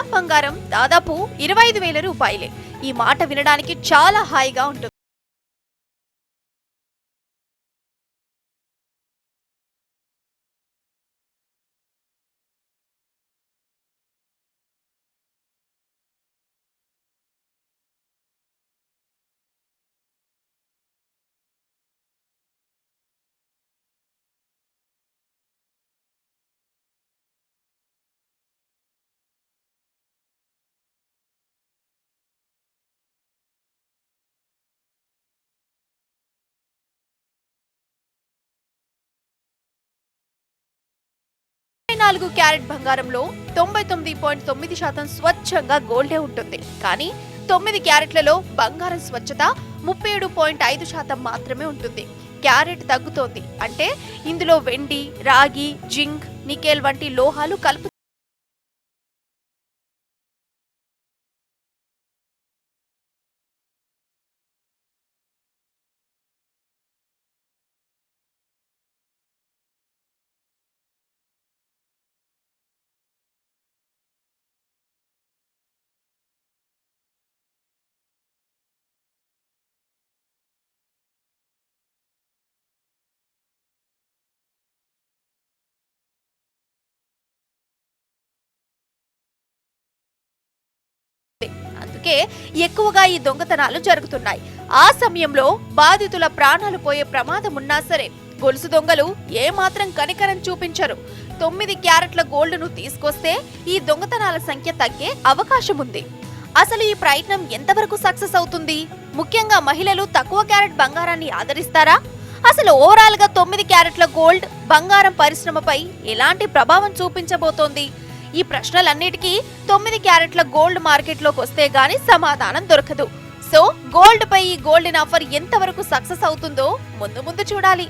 తులం బంగారం దాదాపు 25,000 రూపాయలే. ఈ మాట వినడానికి చాలా హాయిగా ఉంటుంది. నాలుగు క్యారెట్ బంగారంలో 99.9% స్వచ్ఛంగా గోల్డే ఉంటుంది. కానీ 9 క్యారెట్లలో బంగారం స్వచ్ఛత 37.5% మాత్రమే ఉంటుంది. క్యారెట్ తగ్గుతోంది అంటే ఇందులో వెండి, రాగి, జింక్, నికెల్ వంటి లోహాలు కలుపు. అందుకే ఎక్కువగా ఈ దొంగతనాలు జరుగుతున్నాయి. ఆ సమయంలో బాధితుల ప్రాణాలు పోయే ప్రమాదం ఉన్నా సరే గొలుసు దొంగలు ఏమాత్రం కనికరం చూపించరు. 9 క్యారెట్ల గోల్డ్ను తీసుకొస్తే ఈ దొంగతనాల సంఖ్య తగ్గే అవకాశం ఉంది. అసలు ఈ ప్రయత్నం ఎంతవరకు సక్సెస్ అవుతుంది? ముఖ్యంగా మహిళలు తక్కువ క్యారెట్ బంగారాన్ని ఆదరిస్తారా? అసలు ఓవరాల్ గా 9 క్యారెట్ల గోల్డ్ బంగారం పరిశ్రమపై ఎలాంటి ప్రభావం చూపించబోతోంది? ఈ ప్రశ్నలన్నిటికీ 9 క్యారెట్ల గోల్డ్ మార్కెట్లోకి వస్తే గానీ సమాధానం దొరకదు. సో గోల్డ్ పై ఈ గోల్డెన్ ఆఫర్ ఎంతవరకు సక్సెస్ అవుతుందో ముందు ముందు చూడాలి.